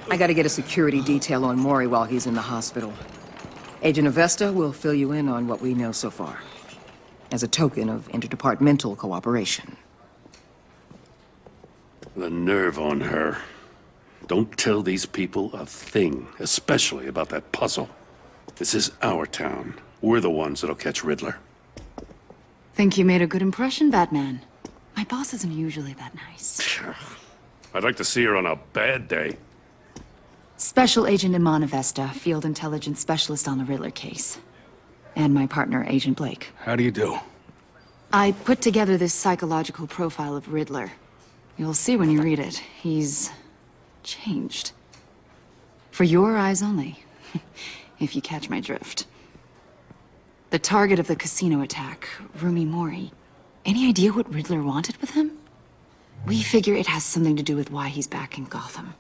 I gotta get a security detail on Maury while he's in the hospital. Agent Avesta will fill you in on what we know so far, as a token of interdepartmental cooperation. The nerve on her. Don't tell these people a thing, especially about that puzzle. This is our town. We're the ones that'll catch Riddler. Think you made a good impression, Batman? My boss isn't usually that nice. I'd like to see her on a bad day. Special Agent Iman Avesta, Field Intelligence Specialist on the Riddler case. And my partner, Agent Blake. How do you do? I put together this psychological profile of Riddler. You'll see when you read it. He's changed. For your eyes only, if you catch my drift. The target of the casino attack, Rumi Mori. Any idea what Riddler wanted with him? We figure it has something to do with why he's back in Gotham.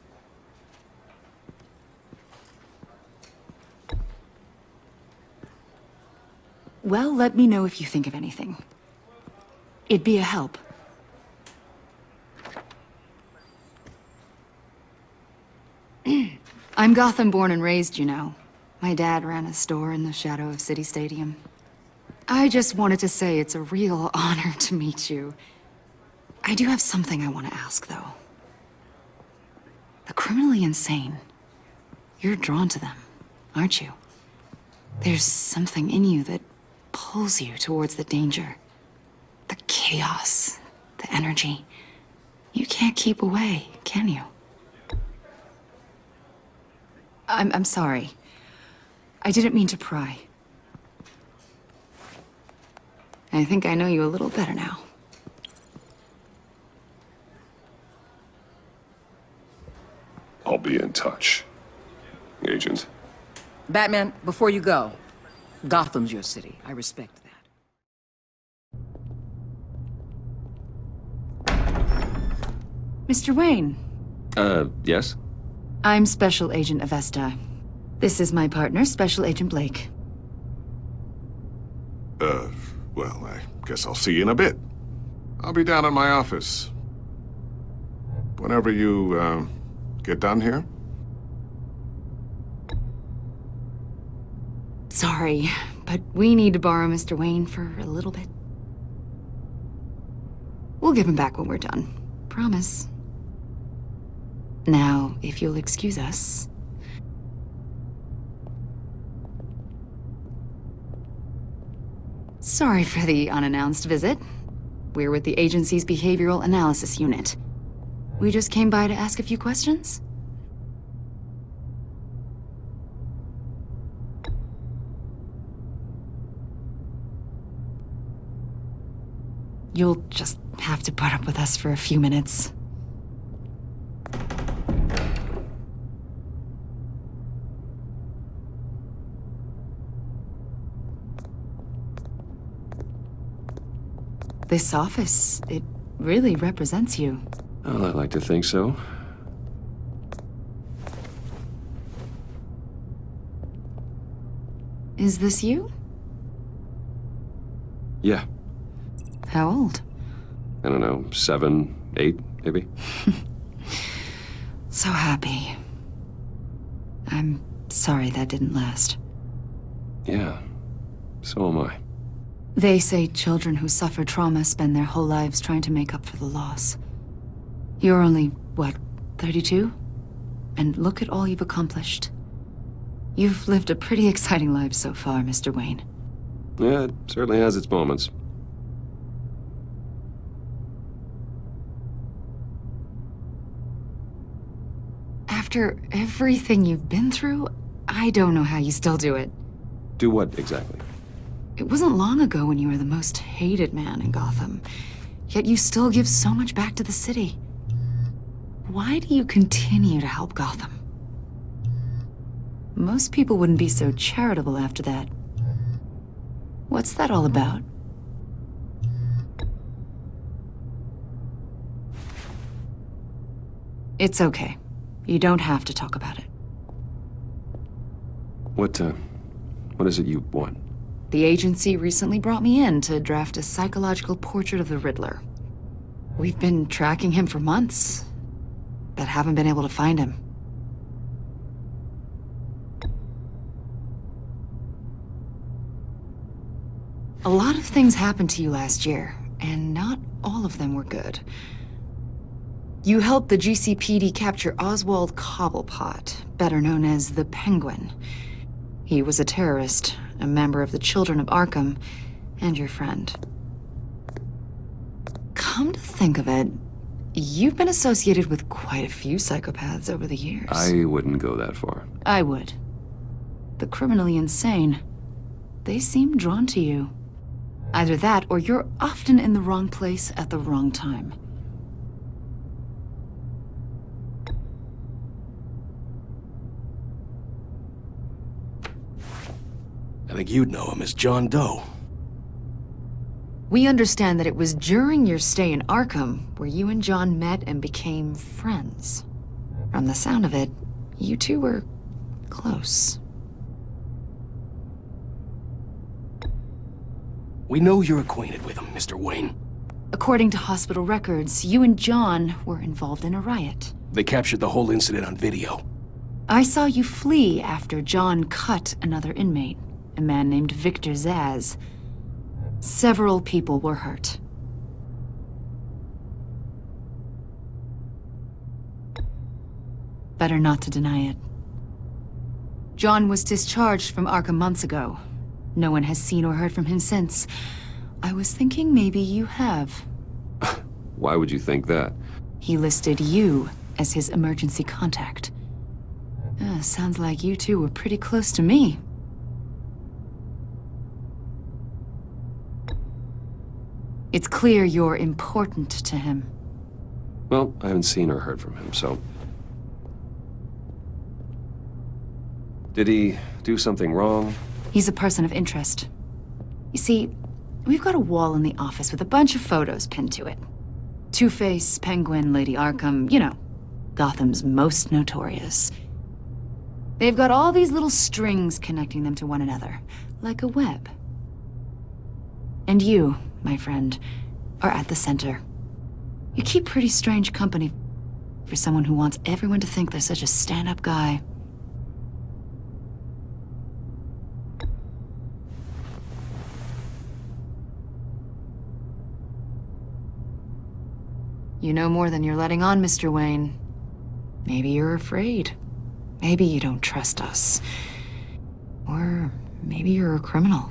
Well, let me know if you think of anything. It'd be a help. I'm Gotham born and raised, you know. My dad ran a store in the shadow of City Stadium. I just wanted to say it's a real honor to meet you. I do have something I want to ask, though. The criminally insane. You're drawn to them, aren't you? There's something in you that pulls you towards the danger. The chaos, the energy. You can't keep away, can you? I'm sorry. I didn't mean to pry. I think I know you a little better now. I'll be in touch, Agent. Batman, before you go, Gotham's your city. I respect that. Mr. Wayne. Yes? I'm Special Agent Avesta. This is my partner, Special Agent Blake. Well, I guess I'll see you in a bit. I'll be down in my office. Whenever you, get done here. Sorry, but we need to borrow Mr. Wayne for a little bit. We'll give him back when we're done. Promise. Now, if you'll excuse us. Sorry for the unannounced visit. We're with the agency's Behavioral Analysis Unit. We just came by to ask a few questions. You'll just have to put up with us for a few minutes. This office, it really represents you. Well, I like to think so. Is this you? Yeah. How old? I don't know, 7, 8, maybe? So happy. I'm sorry that didn't last. Yeah. So am I. They say children who suffer trauma spend their whole lives trying to make up for the loss. You're only, what, 32? And look at all you've accomplished. You've lived a pretty exciting life so far, Mr. Wayne. Yeah, it certainly has its moments. After everything you've been through, I don't know how you still do it. Do what, exactly? It wasn't long ago when you were the most hated man in Gotham, yet you still give so much back to the city. Why do you continue to help Gotham? Most people wouldn't be so charitable after that. What's that all about? It's okay. You don't have to talk about it. What is it you want? The agency recently brought me in to draft a psychological portrait of the Riddler. We've been tracking him for months, but haven't been able to find him. A lot of things happened to you last year, and not all of them were good. You helped the GCPD capture Oswald Cobblepot, better known as the Penguin. He was a terrorist, a member of the Children of Arkham, and your friend. Come to think of it, you've been associated with quite a few psychopaths over the years. I wouldn't go that far. I would. The criminally insane. They seem drawn to you. Either that, or you're often in the wrong place at the wrong time. I think you'd know him as John Doe. We understand that it was during your stay in Arkham where you and John met and became friends. From the sound of it, you two were close. We know you're acquainted with him, Mr. Wayne. According to hospital records, you and John were involved in a riot. They captured the whole incident on video. I saw you flee after John cut another inmate, a man named Victor Zaz. Several people were hurt. Better not to deny it. John was discharged from Arkham months ago. No one has seen or heard from him since. I was thinking maybe you have. Why would you think that? He listed you as his emergency contact. Sounds like you two were pretty close to me. It's clear you're important to him. Well, I haven't seen or heard from him, so... Did he do something wrong? He's a person of interest. You see, we've got a wall in the office with a bunch of photos pinned to it. Two-Face, Penguin, Lady Arkham, you know, Gotham's most notorious. They've got all these little strings connecting them to one another, like a web. And you, my friend, are at the center. You keep pretty strange company for someone who wants everyone to think they're such a stand-up guy. You know more than you're letting on, Mr. Wayne. Maybe you're afraid. Maybe you don't trust us. Or maybe you're a criminal,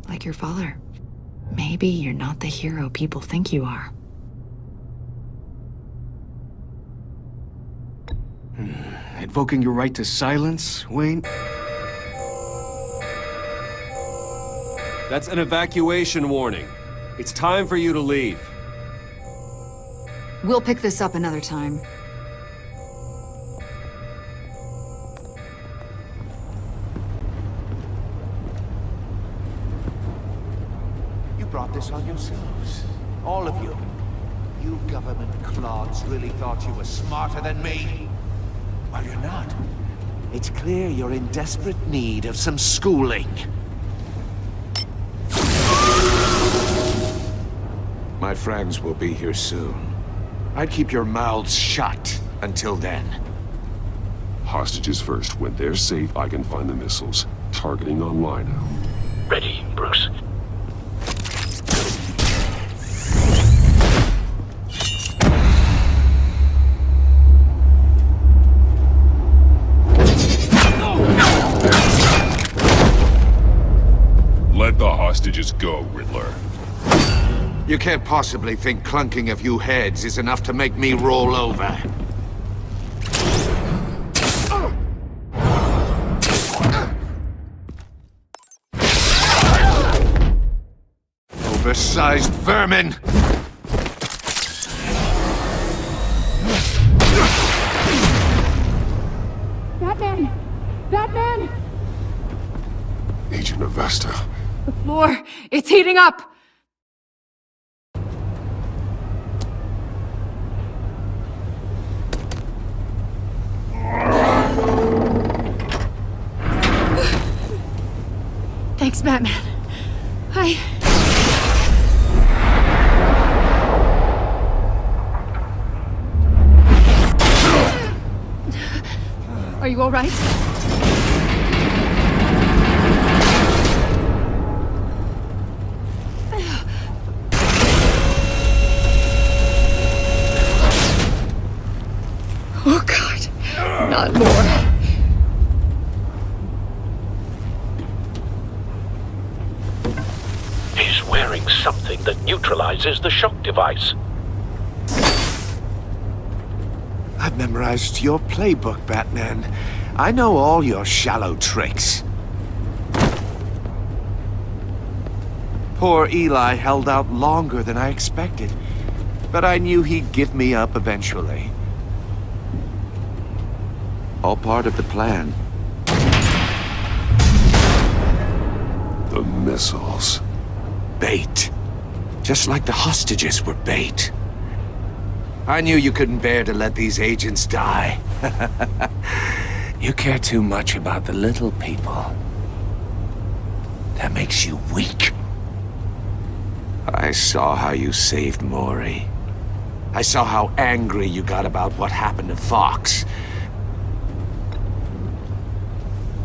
like your father. Maybe you're not the hero people think you are. Invoking your right to silence, Wayne? That's an evacuation warning. It's time for you to leave. We'll pick this up another time. You brought this on yourselves. All of you. You government clods really thought you were smarter than me? Well, you're not. It's clear you're in desperate need of some schooling. My friends will be here soon. I'd keep your mouths shut until then. Hostages first. When they're safe, I can find the missiles. Targeting online now. Ready, Bruce. Let the hostages go, Riddler. You can't possibly think clunking a few heads is enough to make me roll over. Oversized vermin! Batman! Batman! Agent Avesta. The floor, it's heating up! Thanks, Batman. Are you all right? Oh, God. Not more. He's wearing something that neutralizes the shock device. I've memorized your playbook, Batman. I know all your shallow tricks. Poor Eli held out longer than I expected, but I knew he'd give me up eventually. All part of the plan. The missiles. Bait. Just like the hostages were bait. I knew you couldn't bear to let these agents die. You care too much about the little people. That makes you weak. I saw how you saved Maury. I saw how angry you got about what happened to Fox.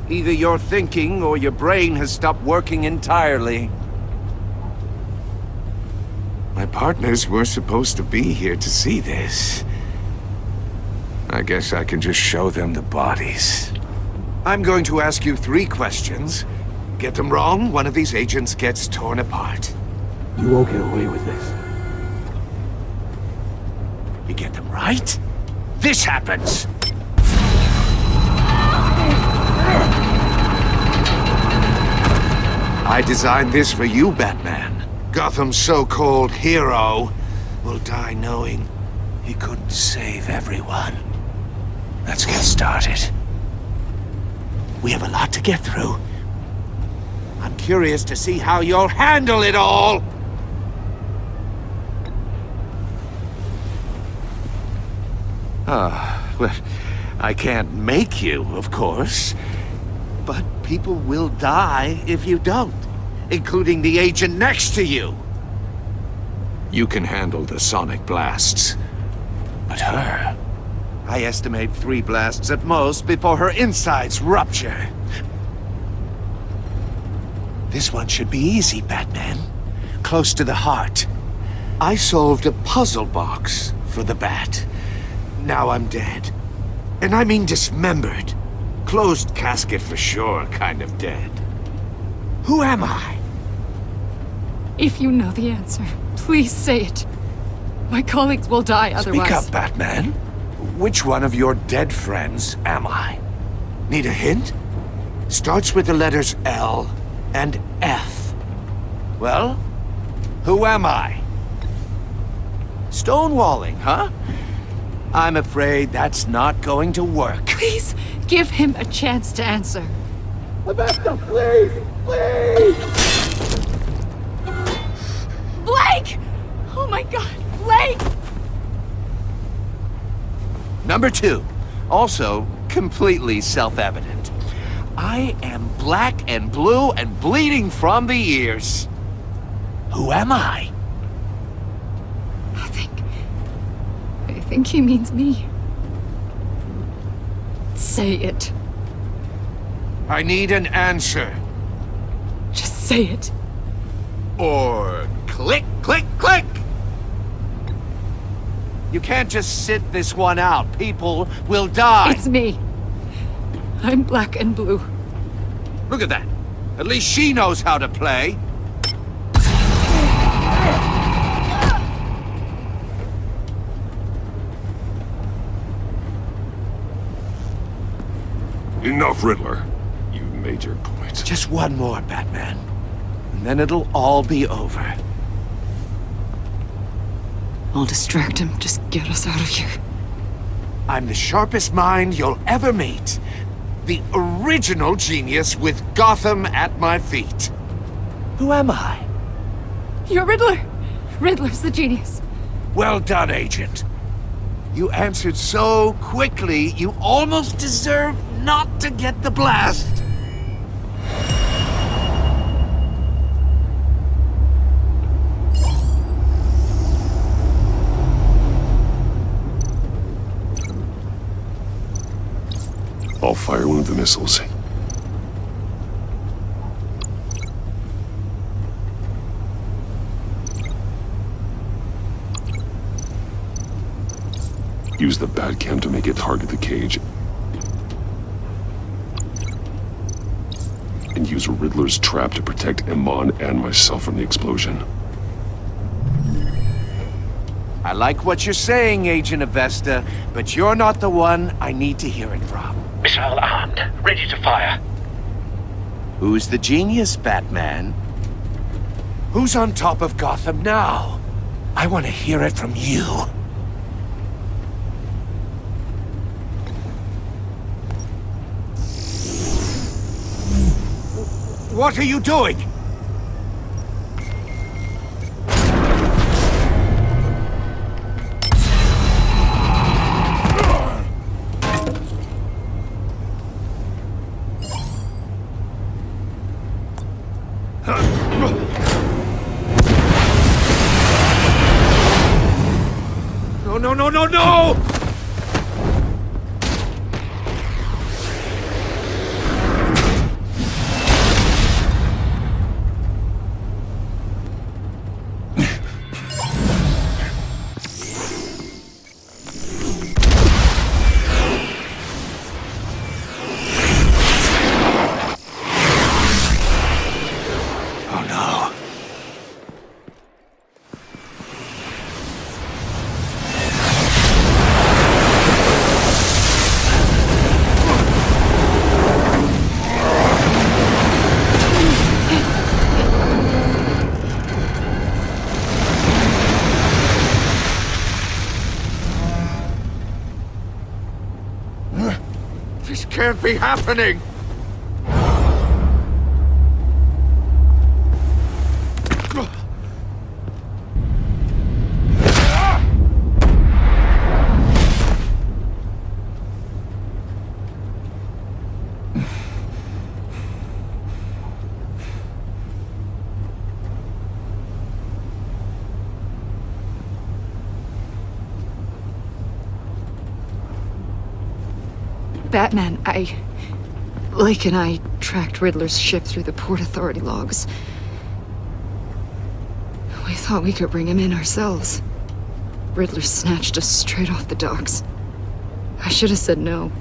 Either you're thinking or your brain has stopped working entirely. My partners were supposed to be here to see this. I guess I can just show them the bodies. I'm going to ask you 3 questions. Get them wrong, one of these agents gets torn apart. You won't get away with this. You get them right, this happens! I designed this for you, Batman. Gotham's so-called hero will die knowing he couldn't save everyone. Let's get started. We have a lot to get through. I'm curious to see how you'll handle it all! Well, I can't make you, of course. But people will die if you don't, including the agent next to you. You can handle the sonic blasts. But her... I estimate 3 blasts at most before her insides rupture. This one should be easy, Batman. Close to the heart. I solved a puzzle box for the Bat. Now I'm dead. And I mean dismembered. Closed casket for sure, kind of dead. Who am I? If you know the answer, please say it. My colleagues will die otherwise. Speak up, Batman. Which one of your dead friends am I? Need a hint? Starts with the letters L and F. Well, who am I? Stonewalling, huh? I'm afraid that's not going to work. Please, give him a chance to answer. Avesta, please! Please! Blake! Oh my God, Blake! Number 2, also completely self-evident. I am black and blue and bleeding from the ears. Who am I? I think he means me. Say it. I need an answer. Just say it. Or click, click, click! You can't just sit this one out. People will die. It's me. I'm black and blue. Look at that. At least she knows how to play. Enough, Riddler. You've made your point. Just one more, Batman. And then it'll all be over. I'll distract him. Just get us out of here. I'm the sharpest mind you'll ever meet. The original genius with Gotham at my feet. Who am I? You're Riddler. Riddler's the genius. Well done, Agent. You answered so quickly, you almost deserve not to get the blast. I'll fire one of the missiles. Use the Batcam to make it target the cage. And use Riddler's trap to protect Iman and myself from the explosion. I like what you're saying, Agent Avesta, but you're not the one I need to hear it from. Missile armed, ready to fire. Who's the genius, Batman? Who's on top of Gotham now? I want to hear it from you. What are you doing? No, no, no, no, no! This can't be happening! Batman, Lake and I tracked Riddler's ship through the Port Authority logs. We thought we could bring him in ourselves. Riddler snatched us straight off the docks. I should have said no.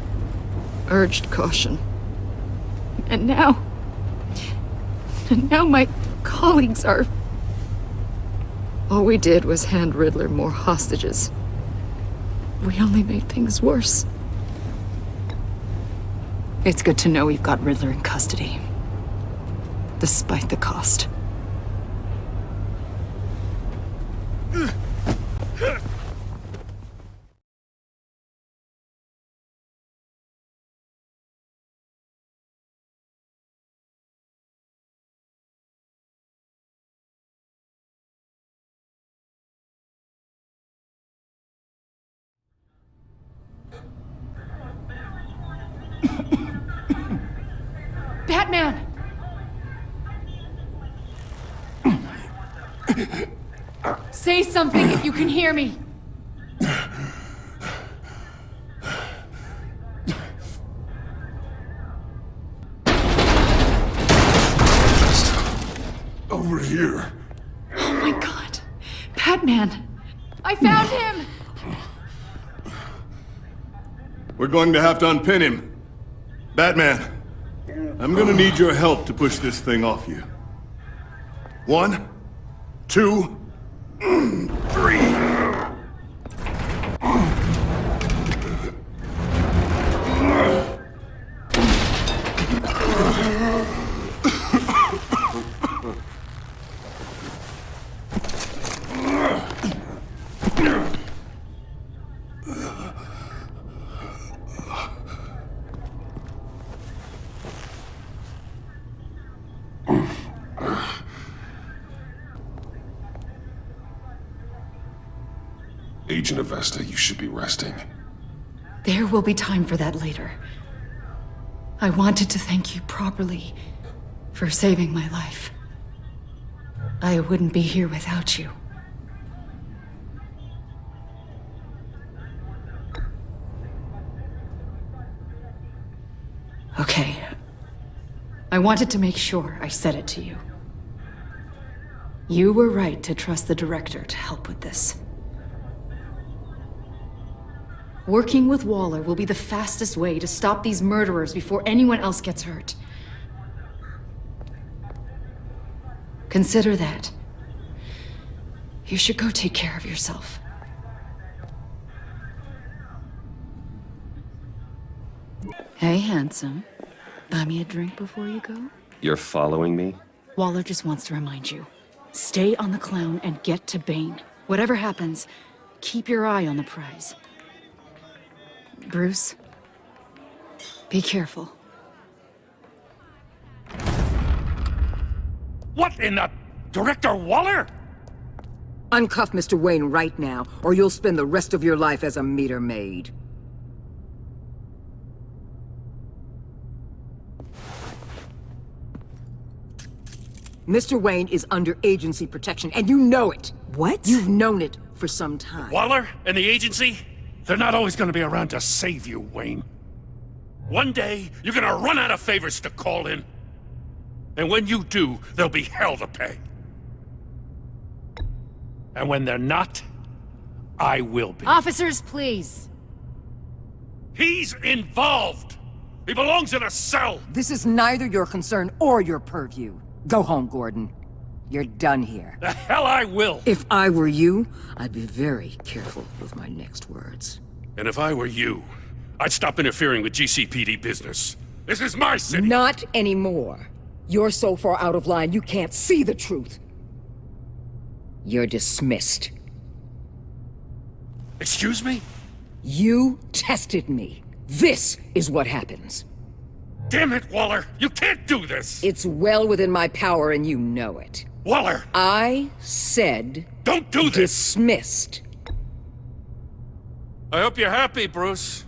Urged caution. And now my colleagues are... All we did was hand Riddler more hostages. We only made things worse. It's good to know we've got Riddler in custody. Despite the cost. Batman! Say something if you can hear me. Over here. Oh my God. Batman! I found him! We're going to have to unpin him. Batman, I'm gonna need your help to push this thing off you. 1, 2, 3. Agent Avesta, you should be resting. There will be time for that later. I wanted to thank you properly for saving my life. I wouldn't be here without you. Okay. I wanted to make sure I said it to you. You were right to trust the director to help with this. Working with Waller will be the fastest way to stop these murderers before anyone else gets hurt. Consider that. You should go take care of yourself. Hey, handsome. Buy me a drink before you go? You're following me? Waller just wants to remind you. Stay on the clown and get to Bane. Whatever happens, keep your eye on the prize. Bruce, be careful. What in the... Director Waller? Uncuff Mr. Wayne right now, or you'll spend the rest of your life as a meter maid. Mr. Wayne is under agency protection, and you know it. What? You've known it for some time. Waller and the agency? They're not always gonna be around to save you, Wayne. One day, you're gonna run out of favors to call in. And when you do, there'll be hell to pay. And when they're not, I will be. Officers, please. He's involved! He belongs in a cell! This is neither your concern or your purview. Go home, Gordon. You're done here. The hell I will! If I were you, I'd be very careful with my next words. And if I were you, I'd stop interfering with GCPD business. This is my city! Not anymore. You're so far out of line, you can't see the truth. You're dismissed. Excuse me? You tested me. This is what happens. Damn it, Waller! You can't do this! It's well within my power and you know it. Waller! I said... Don't do this! Dismissed. I hope you're happy, Bruce.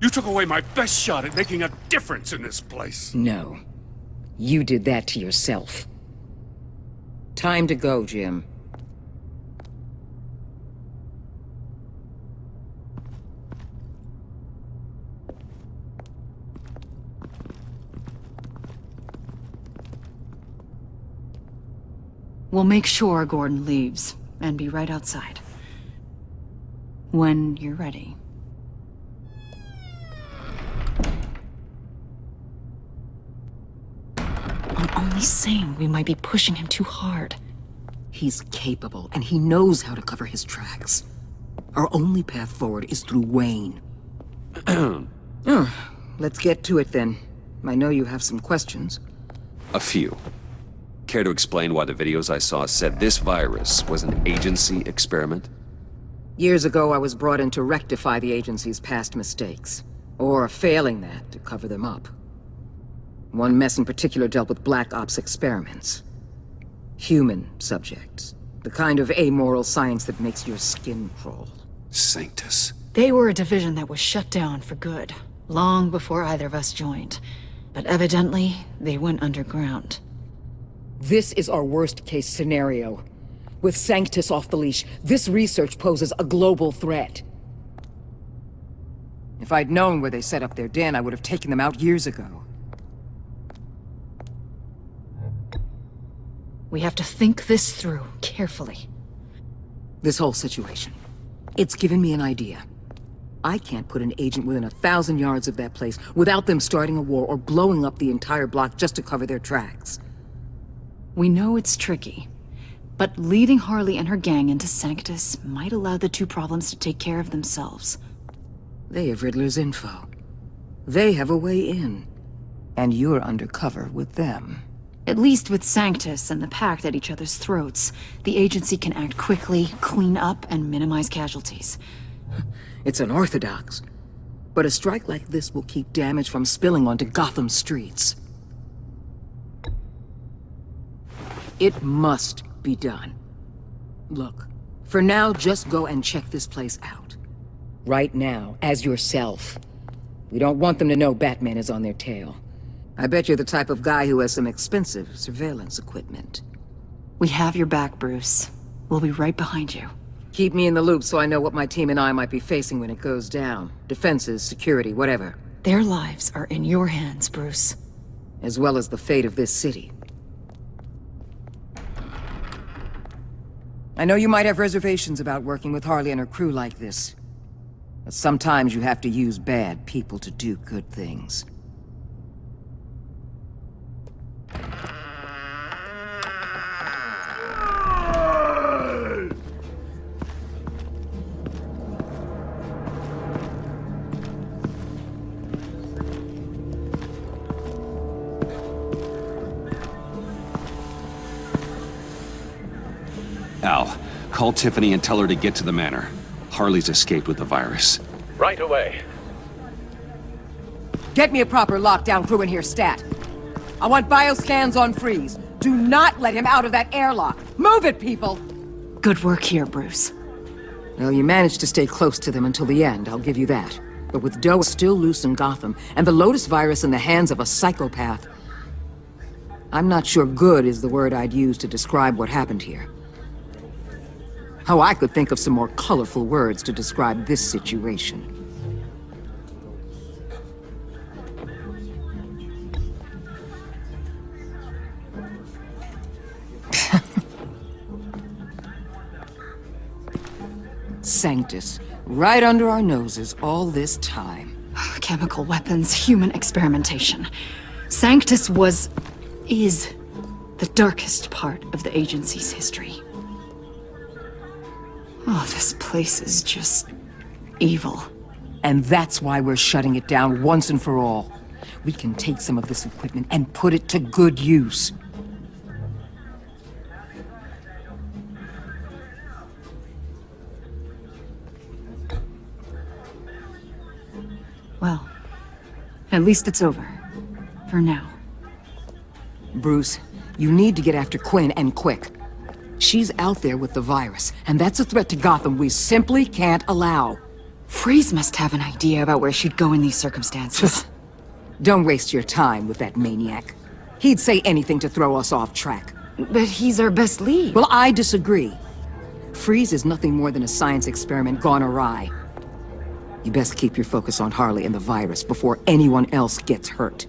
You took away my best shot at making a difference in this place. No. You did that to yourself. Time to go, Jim. We'll make sure Gordon leaves, and be right outside. When you're ready. I'm only saying we might be pushing him too hard. He's capable, and he knows how to cover his tracks. Our only path forward is through Wayne. Let's get to it then. I know you have some questions. A few. Care to explain why the videos I saw said this virus was an agency experiment? Years ago, I was brought in to rectify the agency's past mistakes. Or, failing that, to cover them up. One mess in particular dealt with Black Ops experiments. Human subjects. The kind of amoral science that makes your skin crawl. Sanctus. They were a division that was shut down for good, long before either of us joined. But evidently, they went underground. This is our worst-case scenario. With Sanctus off the leash, this research poses a global threat. If I'd known where they set up their den, I would have taken them out years ago. We have to think this through carefully. This whole situation. It's given me an idea. I can't put an agent within 1,000 yards of that place without them starting a war or blowing up the entire block just to cover their tracks. We know it's tricky, but leading Harley and her gang into Sanctus might allow the two problems to take care of themselves. They have Riddler's info. They have a way in. And you're undercover with them. At least with Sanctus and the Pact at each other's throats, the agency can act quickly, clean up, and minimize casualties. It's unorthodox. But a strike like this will keep damage from spilling onto Gotham streets. It must be done. Look, for now, just go and check this place out. Right now, as yourself. We don't want them to know Batman is on their tail. I bet you're the type of guy who has some expensive surveillance equipment. We have your back, Bruce. We'll be right behind you. Keep me in the loop so I know what my team and I might be facing when it goes down. Defenses, security, whatever. Their lives are in your hands, Bruce. As well as the fate of this city. I know you might have reservations about working with Harley and her crew like this. Sometimes you have to use bad people to do good things. Al, call Tiffany and tell her to get to the manor. Harley's escaped with the virus. Right away. Get me a proper lockdown crew in here, stat. I want bioscans on Freeze. Do not let him out of that airlock. Move it, people! Good work here, Bruce. Well, you managed to stay close to them until the end, I'll give you that. But with Doe still loose in Gotham, and the Lotus virus in the hands of a psychopath, I'm not sure good is the word I'd use to describe what happened here. Oh, I could think of some more colorful words to describe this situation. Sanctus, right under our noses all this time. Chemical weapons, human experimentation. Sanctus is the darkest part of the agency's history. Oh, this place is just evil. And that's why we're shutting it down once and for all. We can take some of this equipment and put it to good use. Well, at least it's over. For now. Bruce, you need to get after Quinn, and quick. She's out there with the virus, and that's a threat to Gotham we simply can't allow. Freeze must have an idea about where she'd go in these circumstances. Don't waste your time with that maniac. He'd say anything to throw us off track. But he's our best lead. Well, I disagree. Freeze is nothing more than a science experiment gone awry. You best keep your focus on Harley and the virus before anyone else gets hurt.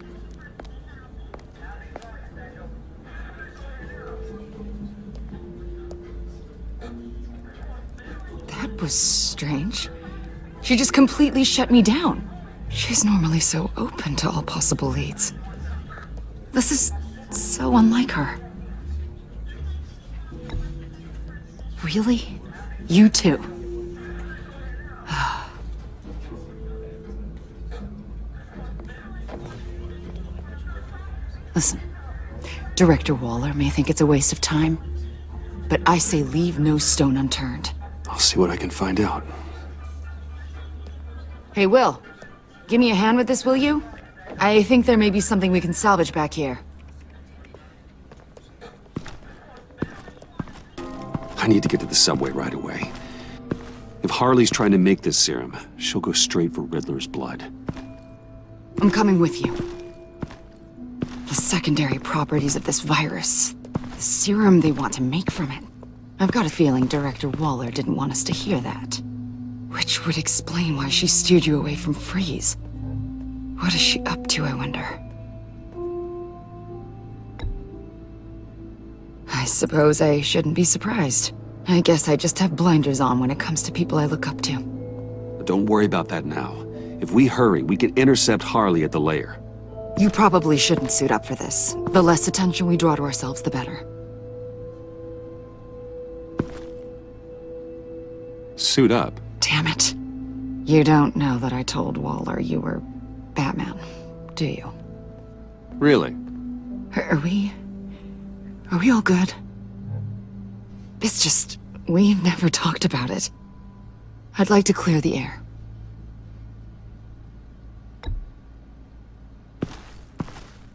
That was strange. She just completely shut me down. She's normally so open to all possible leads. This is so unlike her. Really? You too? Listen, Director Waller may think it's a waste of time, but I say leave no stone unturned. I'll see what I can find out. Hey, Will. Give me a hand with this, will you? I think there may be something we can salvage back here. I need to get to the subway right away. If Harley's trying to make this serum, she'll go straight for Riddler's blood. I'm coming with you. The secondary properties of this virus. The serum they want to make from it. I've got a feeling Director Waller didn't want us to hear that. Which would explain why she steered you away from Freeze. What is she up to, I wonder? I suppose I shouldn't be surprised. I guess I just have blinders on when it comes to people I look up to. But don't worry about that now. If we hurry, we can intercept Harley at the lair. You probably shouldn't suit up for this. The less attention we draw to ourselves, the better. Suit up? Damn it. You don't know that I told Waller you were Batman, do you? Really? Are we all good? It's just, we never talked about it. I'd like to clear the air.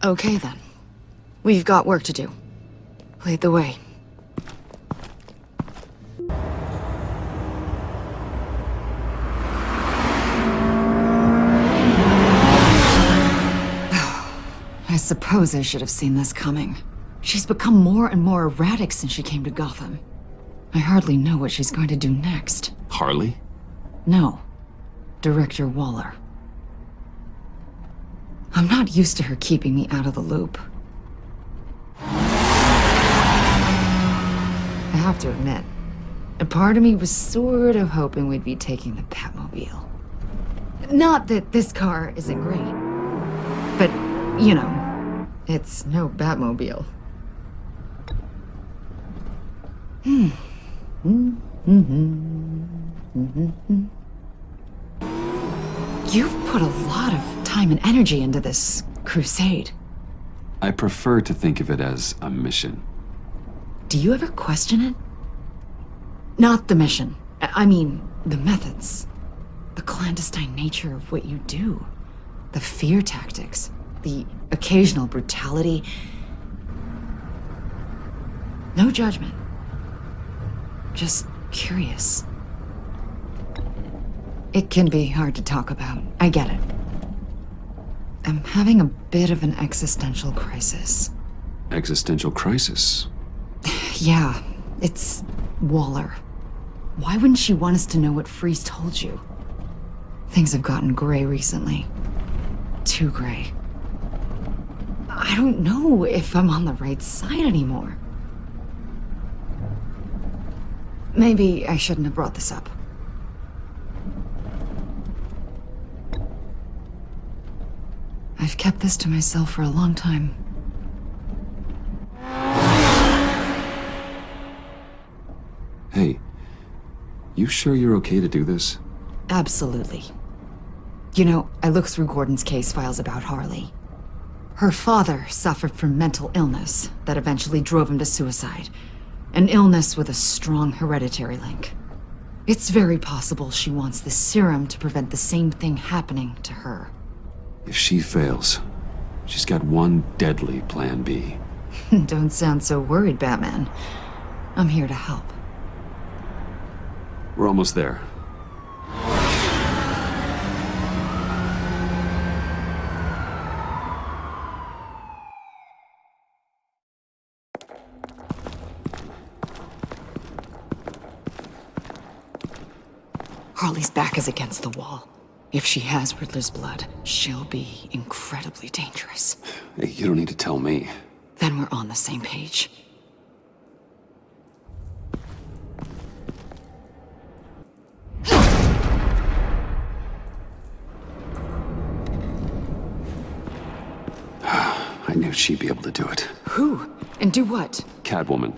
Okay then. We've got work to do. Lead the way. I suppose I should have seen this coming. She's become more and more erratic since she came to Gotham. I hardly know what she's going to do next. Harley? No. Director Waller. I'm not used to her keeping me out of the loop. I have to admit, a part of me was sort of hoping we'd be taking the Batmobile. Not that this car isn't great. But, you know, it's no Batmobile. You've put a lot of time and energy into this crusade. I prefer to think of it as a mission. Do you ever question it? Not the mission. I mean, the methods. The clandestine nature of what you do. The fear tactics. The occasional brutality. No judgment. Just curious. It can be hard to talk about. I get it. I'm having a bit of an existential crisis. Existential crisis? Yeah, it's Waller. Why wouldn't she want us to know what Freeze told you? Things have gotten gray recently. Too gray. I don't know if I'm on the right side anymore. Maybe I shouldn't have brought this up. I've kept this to myself for a long time. Hey, you sure you're okay to do this? Absolutely. You know, I looked through Gordon's case files about Harley. Her father suffered from mental illness that eventually drove him to suicide. An illness with a strong hereditary link. It's very possible she wants this serum to prevent the same thing happening to her. If she fails, she's got one deadly plan B. Don't sound so worried, Batman. I'm here to help. We're almost there. Harley's back is against the wall. If she has Riddler's blood, she'll be incredibly dangerous. Hey, you don't need to tell me. Then we're on the same page. I knew she'd be able to do it. Who? And do what? Catwoman.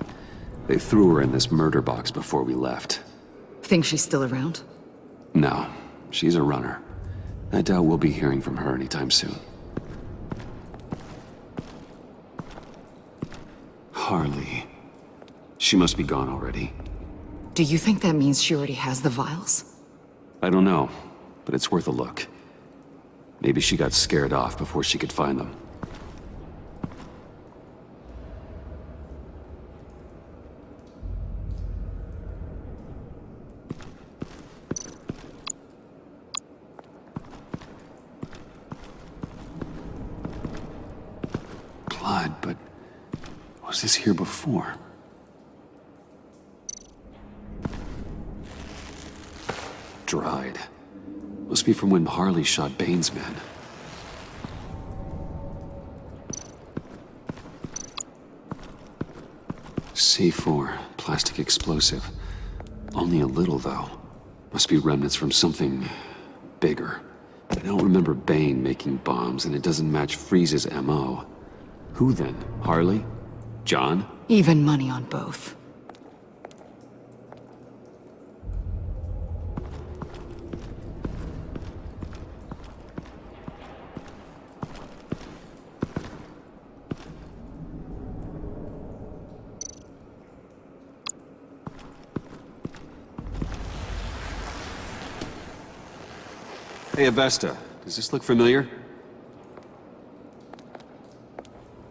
They threw her in this murder box before we left. Think she's still around? No, she's a runner. I doubt we'll be hearing from her anytime soon. Harley. She must be gone already. Do you think that means she already has the vials? I don't know, but it's worth a look. Maybe she got scared off before she could find them. Blood, but was this here before? Dried. Must be from when Harley shot Bane's men. C4, plastic explosive. Only a little, though. Must be remnants from something bigger. I don't remember Bane making bombs, and it doesn't match Freeze's MO. Who then? Harley? John? Even money on both. Hey, Avesta. Does this look familiar?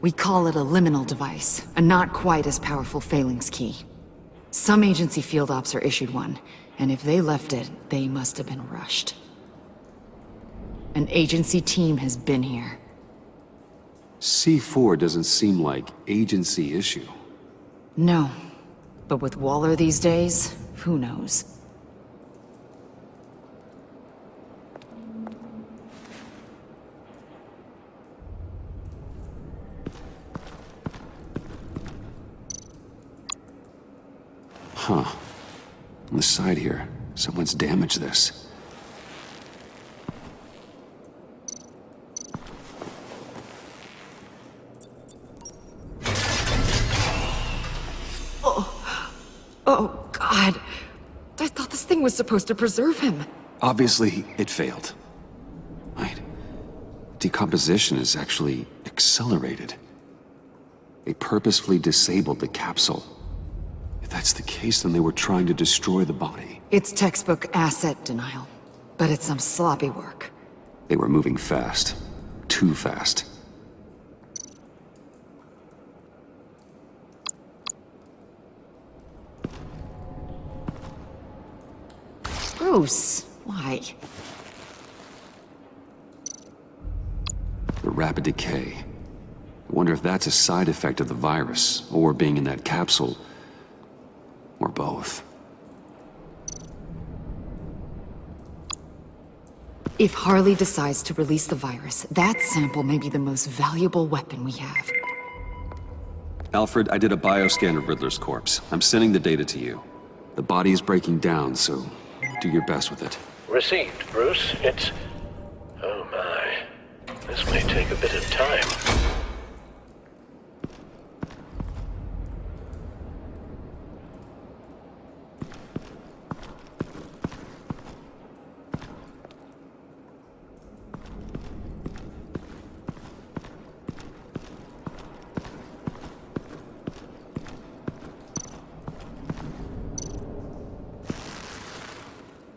We call it a liminal device, a not quite as powerful phalanx key. Some agency field ops are issued one, and if they left it, they must have been rushed. An agency team has been here. C4 doesn't seem like agency issue. No, but with Waller these days, who knows? Huh. On the side here, someone's damaged this. God! I thought this thing was supposed to preserve him. Obviously, it failed. Right. Decomposition is actually accelerated. They purposefully disabled the capsule. If that's the case, then they were trying to destroy the body. It's textbook asset denial. But it's some sloppy work. They were moving fast. Too fast. Bruce, why? The rapid decay. I wonder if that's a side effect of the virus, or being in that capsule, or both. If Harley decides to release the virus, that sample may be the most valuable weapon we have. Alfred, I did a bioscan of Riddler's corpse. I'm sending the data to you. The body is breaking down, so do your best with it. Received, Bruce. It's... Oh my. This may take a bit of time.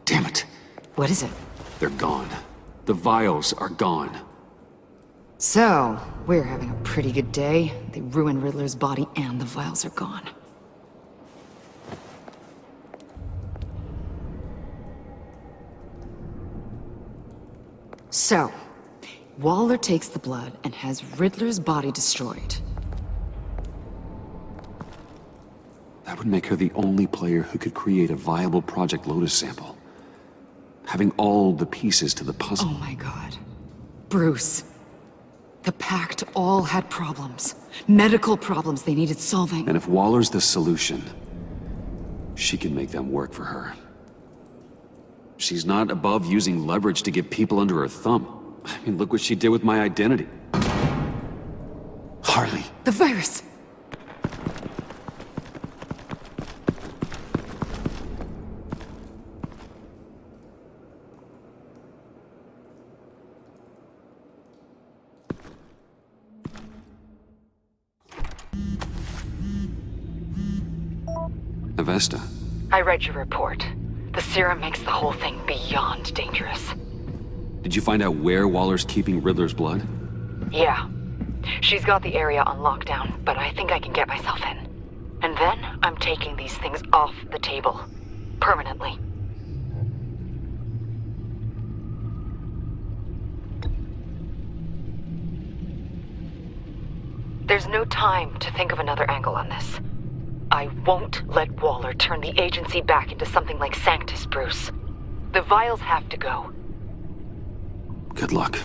Damn it. What is it? They're gone. The vials are gone. So, we're having a pretty good day. They ruined Riddler's body and the vials are gone. So, Waller takes the blood and has Riddler's body destroyed. That would make her the only player who could create a viable Project Lotus sample. Having all the pieces to the puzzle. Oh my god. Bruce. The Pact all had problems. Medical problems they needed solving. And if Waller's the solution, she can make them work for her. She's not above using leverage to get people under her thumb. I mean, look what she did with my identity. Harley. The virus! Avesta. I read your report. The serum makes the whole thing beyond dangerous. Did you find out where Waller's keeping Riddler's blood? Yeah. She's got the area on lockdown, but I think I can get myself in. And then I'm taking these things off the table. Permanently. There's no time to think of another angle on this. I won't let Waller turn the agency back into something like Sanctus, Bruce. The vials have to go. Good luck.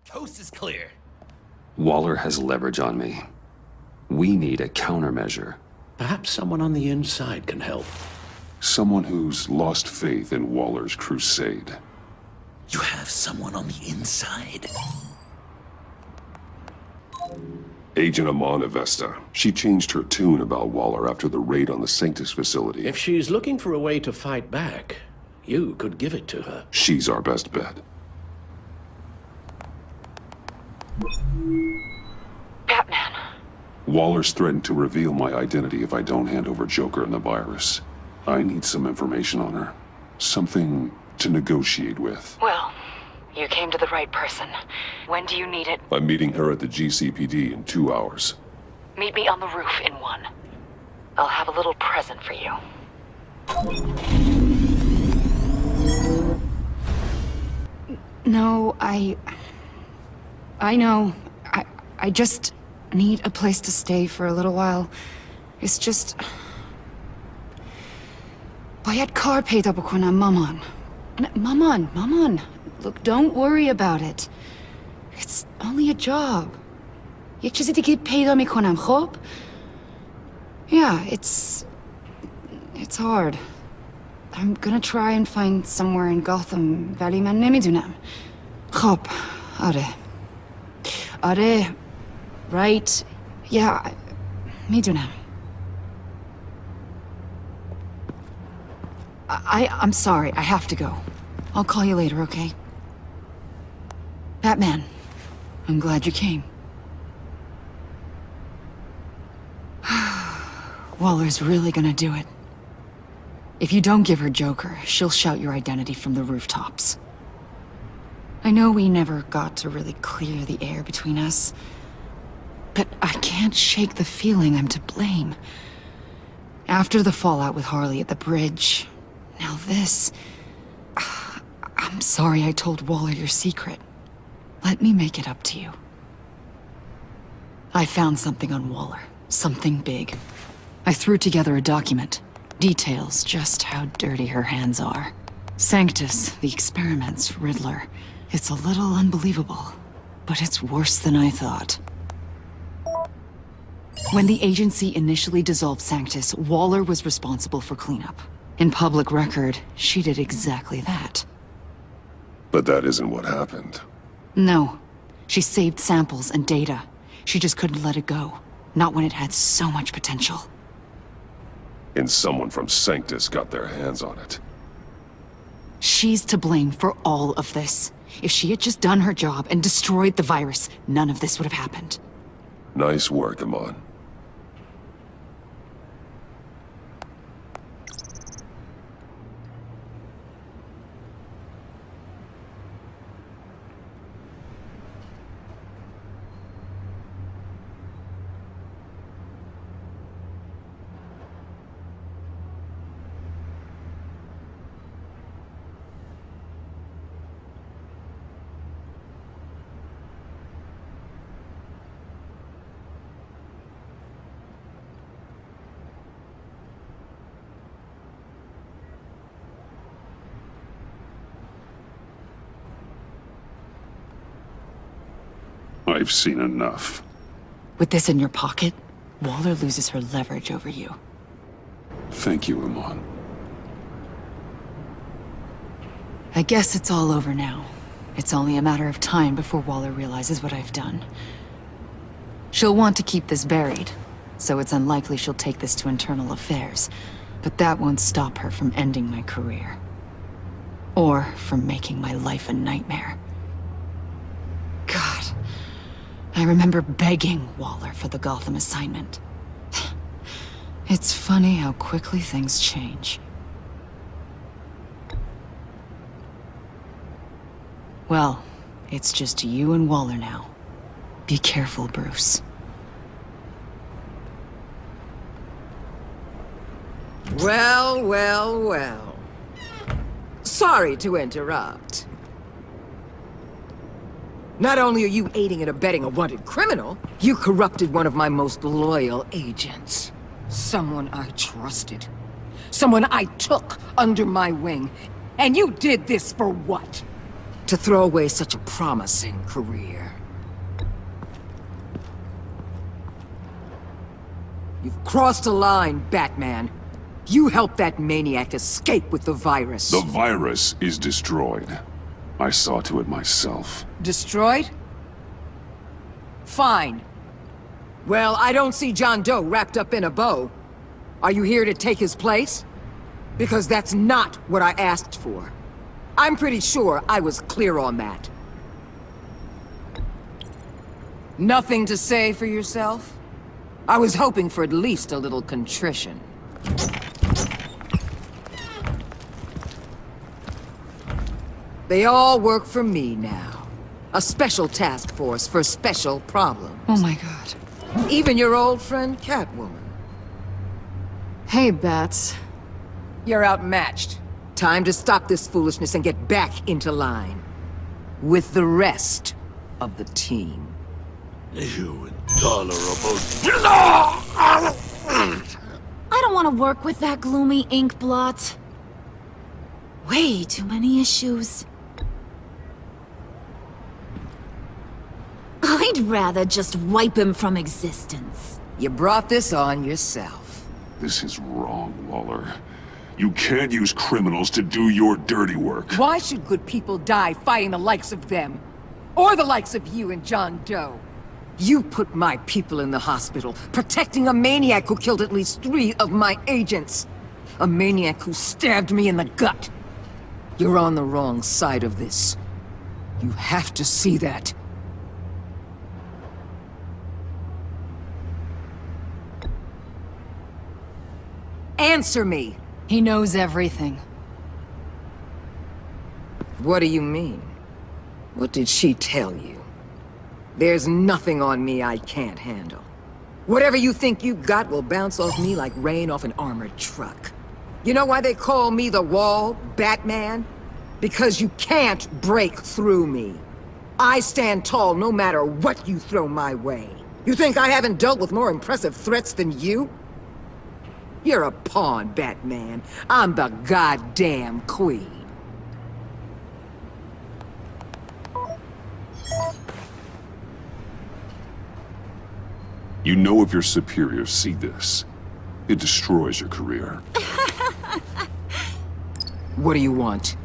Coast is clear. Waller has leverage on me. We need a countermeasure. Perhaps someone on the inside can help. Someone who's lost faith in Waller's crusade. You have someone on the inside? Agent Iman Avesta. She changed her tune about Waller after the raid on the Sanctus facility. If she's looking for a way to fight back, you could give it to her. She's our best bet. Batman. Waller's threatened to reveal my identity if I don't hand over Joker and the virus. I need some information on her. Something to negotiate with. Well, you came to the right person. When do you need it? I'm meeting her at the GCPD in 2 hours. Meet me on the roof in 1. I'll have a little present for you. No, I know. I just need a place to stay for a little while. It's just... Bayad kar peyda bukonam maman. Maman. Look, don't worry about it. It's only a job. یک چیزی دیگه پیدا میکنم خب؟ Yeah, it's hard. I'm gonna try and find somewhere in Gotham ولی من نمیدونم. خب آره آره right yeah میدونم I'm sorry, I have to go. I'll call you later, okay? Batman, I'm glad you came. Waller's really gonna do it. If you don't give her Joker, she'll shout your identity from the rooftops. I know we never got to really clear the air between us, but I can't shake the feeling I'm to blame. After the fallout with Harley at the bridge, now this... I'm sorry I told Waller your secret. Let me make it up to you. I found something on Waller. Something big. I threw together a document. Details just how dirty her hands are. Sanctus, the experiments, Riddler. It's a little unbelievable, but it's worse than I thought. When the agency initially dissolved Sanctus, Waller was responsible for cleanup. In public record, she did exactly that. But that isn't what happened. No. She saved samples and data. She just couldn't let it go. Not when it had so much potential. And someone from Sanctus got their hands on it. She's to blame for all of this. If she had just done her job and destroyed the virus, none of this would have happened. Nice work, Iman. I've seen enough. With this in your pocket, Waller loses her leverage over you. Thank you, Iman. I guess it's all over now. It's only a matter of time before Waller realizes what I've done. She'll want to keep this buried, so it's unlikely she'll take this to internal affairs. But that won't stop her from ending my career. Or from making my life a nightmare. God. I remember begging Waller for the Gotham assignment. It's funny how quickly things change. Well, it's just you and Waller now. Be careful, Bruce. Well, well, well. Sorry to interrupt. Not only are you aiding and abetting a wanted criminal, you corrupted one of my most loyal agents. Someone I trusted. Someone I took under my wing. And you did this for what? To throw away such a promising career. You've crossed a line, Batman. You helped that maniac escape with the virus. The virus is destroyed. I saw to it myself. Destroyed? Fine. Well, I don't see John Doe wrapped up in a bow. Are you here to take his place? Because that's not what I asked for. I'm pretty sure I was clear on that. Nothing to say for yourself? I was hoping for at least a little contrition. They all work for me now. A special task force for special problems. Oh my god. Even your old friend Catwoman. Hey, Bats. You're outmatched. Time to stop this foolishness and get back into line. With the rest of the team. You intolerable... I don't want to work with that gloomy ink blot. Way too many issues. I'd rather just wipe him from existence. You brought this on yourself. This is wrong, Waller. You can't use criminals to do your dirty work. Why should good people die fighting the likes of them? Or the likes of you and John Doe? You put my people in the hospital, protecting a maniac who killed at least 3 of my agents. A maniac who stabbed me in the gut. You're on the wrong side of this. You have to see that. Answer me! He knows everything. What do you mean? What did she tell you? There's nothing on me I can't handle. Whatever you think you got will bounce off me like rain off an armored truck. You know why they call me the Wall, Batman? Because you can't break through me. I stand tall no matter what you throw my way. You think I haven't dealt with more impressive threats than you? You're a pawn, Batman. I'm the goddamn queen. You know if your superiors see this, it destroys your career. What do you want?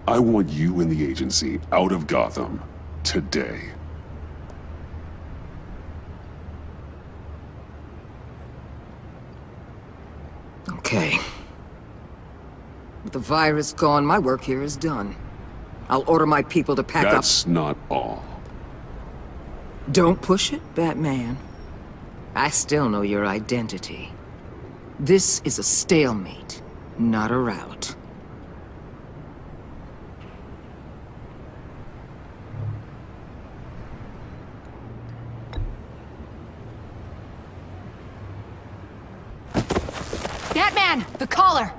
I want you and the agency out of Gotham today. Okay. With the virus gone, my work here is done. I'll order my people to pack up. That's not all. Don't push it, Batman. I still know your identity. This is a stalemate, not a rout. Batman! The collar!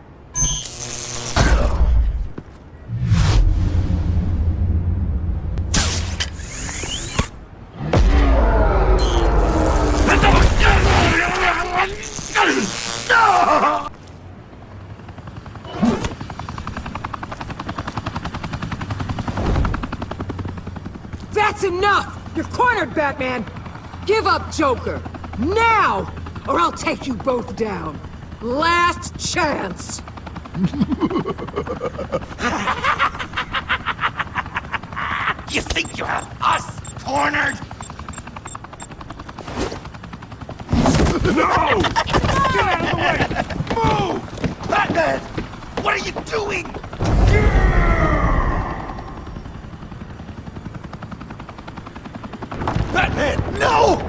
That's enough! You're cornered, Batman! Give up, Joker! Now! Or I'll take you both down! Last chance! You think you have us cornered? No! Get out of the way! Move! Batman! What are you doing? Batman, no!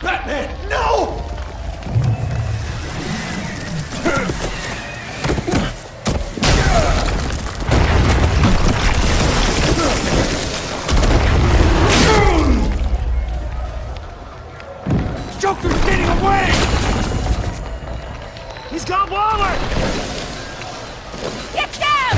Batman, no! Joker's getting away! He's got Waller! Get them!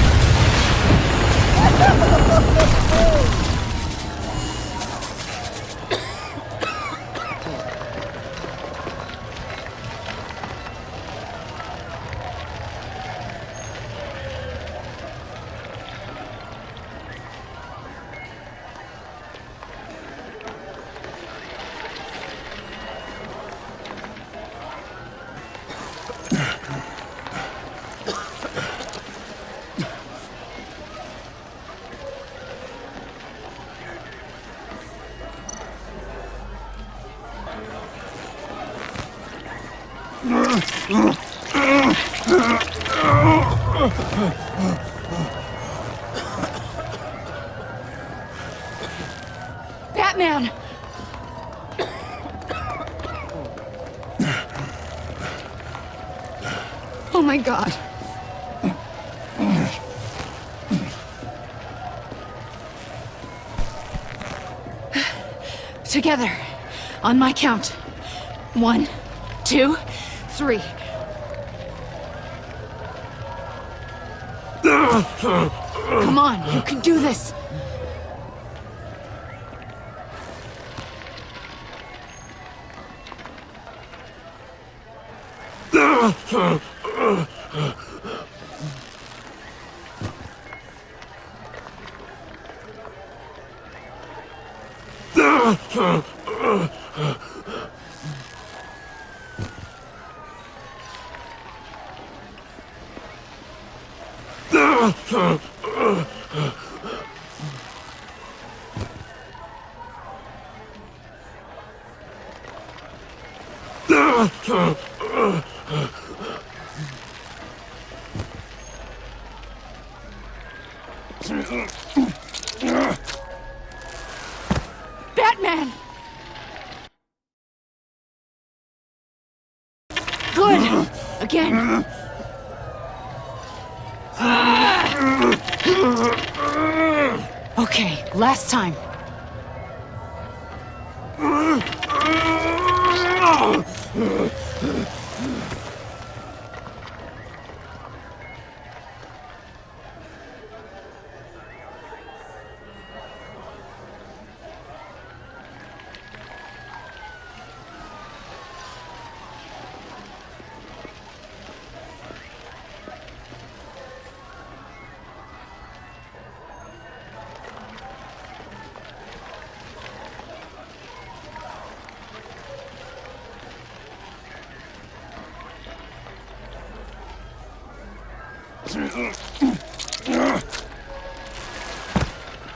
Batman! Oh my God. Together, on my count. 1, 2, 3. Come on, you can do this. Batman! Good! Again! Okay, last time.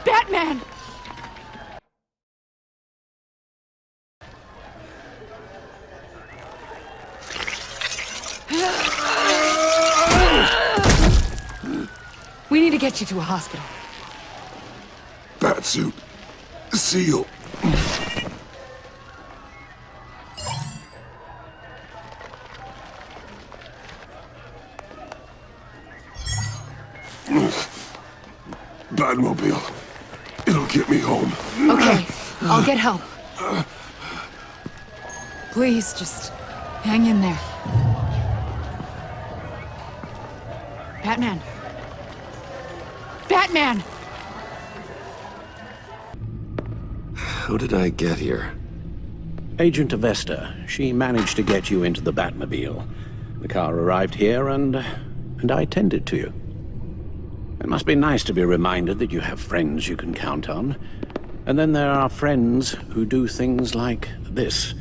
Batman! We need to get you to a hospital. Batsuit. Seal. Batmobile. It'll get me home. Okay, I'll get help. Please, just hang in there. Batman. Batman! How did I get here? Agent Avesta. She managed to get you into the Batmobile. The car arrived here and I tended to you. It must be nice to be reminded that you have friends you can count on. And then there are friends who do things like this.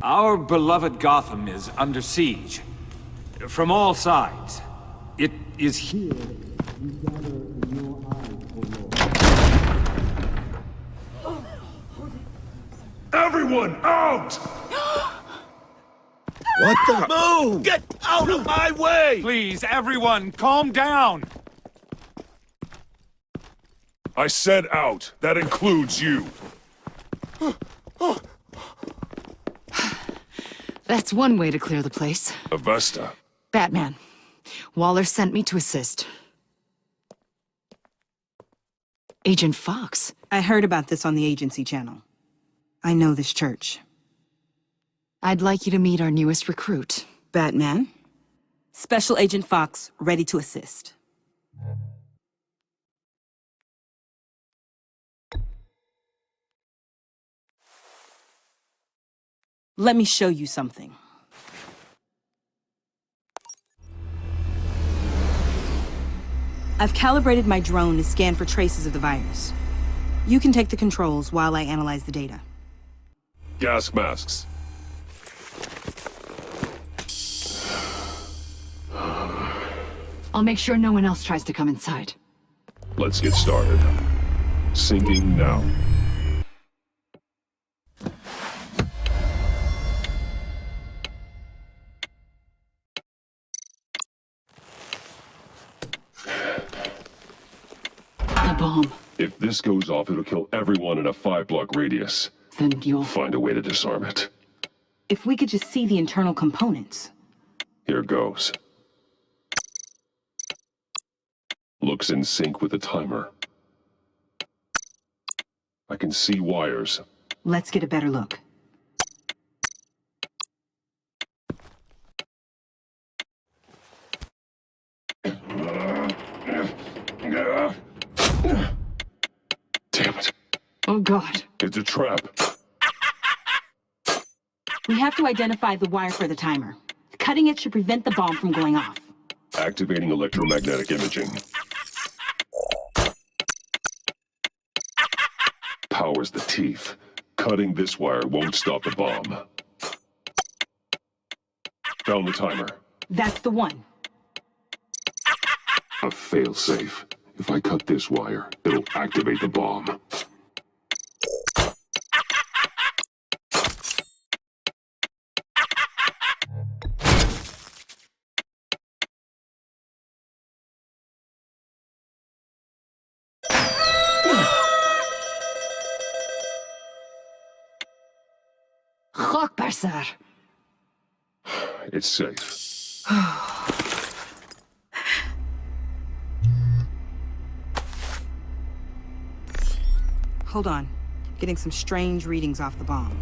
Our beloved Gotham is under siege. From all sides. It is here that we gather in your eyes, O Lord. Everyone out! What the? Move! Get out of my way! Please, everyone, calm down! I said out. That includes you. That's one way to clear the place. Avesta. Batman. Waller sent me to assist. Agent Fox. I heard about this on the agency channel. I know this church. I'd like you to meet our newest recruit. Batman. Special Agent Fox, ready to assist. Let me show you something. I've calibrated my drone to scan for traces of the virus. You can take the controls while I analyze the data. Gas masks. I'll make sure no one else tries to come inside. Let's get started. Syncing now. The bomb. If this goes off, it'll kill everyone in a 5-block radius. Then you'll... Find a way to disarm it. If we could just see the internal components. Here goes. Looks in sync with the timer. I can see wires. Let's get a better look. Damn it. Oh, God. It's a trap. We have to identify the wire for the timer. Cutting it should prevent the bomb from going off. Activating electromagnetic imaging. Powers the teeth. Cutting this wire won't stop the bomb. Found the timer. That's the one. A failsafe. If I cut this wire, it'll activate the bomb. Chokbarser. It's safe. Hold on. Getting some strange readings off the bomb.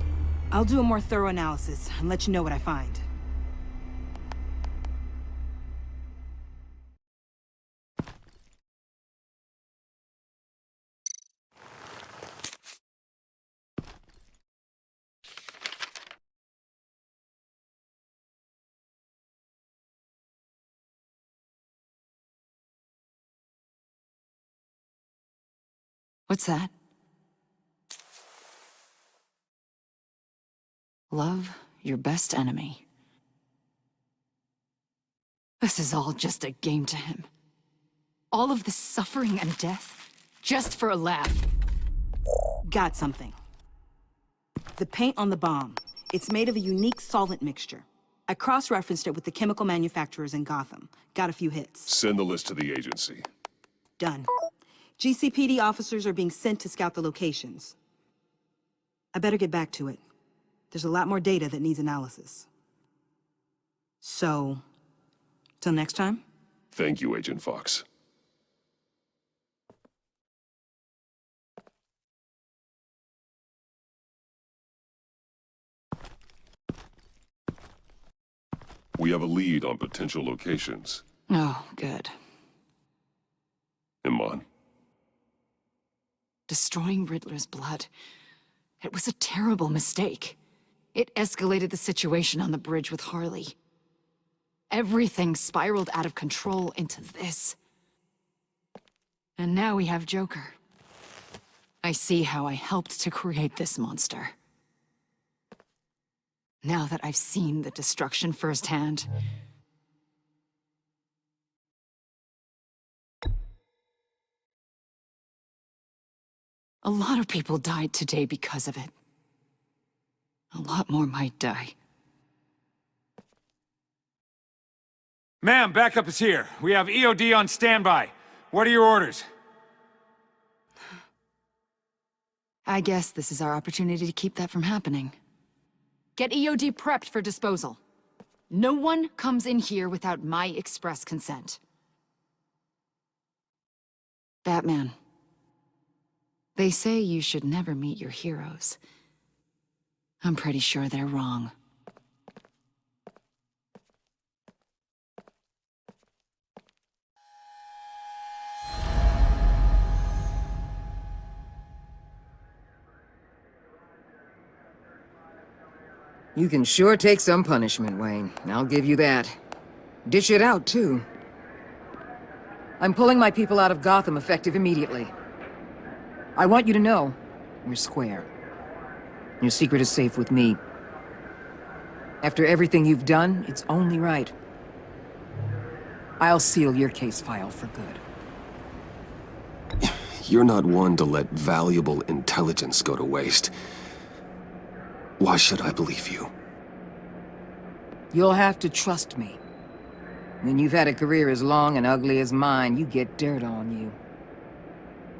I'll do a more thorough analysis and let you know what I find. What's that? Love your best enemy. This is all just a game to him. All of this suffering and death, just for a laugh. Got something. The paint on the bomb. It's made of a unique solvent mixture. I cross-referenced it with the chemical manufacturers in Gotham. Got a few hits. Send the list to the agency. Done. GCPD officers are being sent to scout the locations. I better get back to it. There's a lot more data that needs analysis. So, till next time? Thank you, Agent Fox. We have a lead on potential locations. Oh, good. Iman. Destroying Riddler's blood. It was a terrible mistake. It escalated the situation on the bridge with Harley. Everything spiraled out of control into this. And now we have Joker. I see how I helped to create this monster. Now that I've seen the destruction firsthand, a lot of people died today because of it. A lot more might die. Ma'am, backup is here. We have EOD on standby. What are your orders? I guess this is our opportunity to keep that from happening. Get EOD prepped for disposal. No one comes in here without my express consent. Batman. They say you should never meet your heroes. I'm pretty sure they're wrong. You can sure take some punishment, Wayne. I'll give you that. Dish it out, too. I'm pulling my people out of Gotham effective immediately. I want you to know, we're square. Your secret is safe with me. After everything you've done, it's only right. I'll seal your case file for good. You're not one to let valuable intelligence go to waste. Why should I believe you? You'll have to trust me. When you've had a career as long and ugly as mine, you get dirt on you.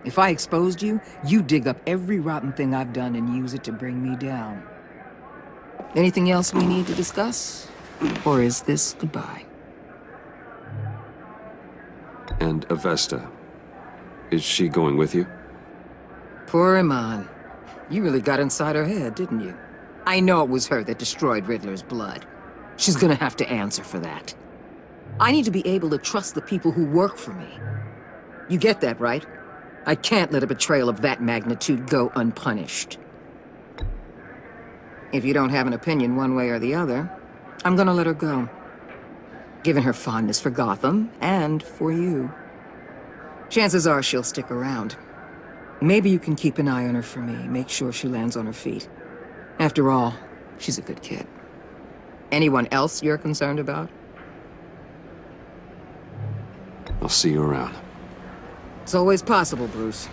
If I exposed you, you dig up every rotten thing I've done and use it to bring me down. Anything else we need to discuss? Or is this goodbye? And Avesta, is she going with you? Poor Iman. You really got inside her head, didn't you? I know it was her that destroyed Riddler's blood. She's gonna have to answer for that. I need to be able to trust the people who work for me. You get that, right? I can't let a betrayal of that magnitude go unpunished. If you don't have an opinion one way or the other, I'm gonna let her go. Given her fondness for Gotham, and for you. Chances are she'll stick around. Maybe you can keep an eye on her for me, make sure she lands on her feet. After all, she's a good kid. Anyone else you're concerned about? I'll see you around. It's always possible, Bruce.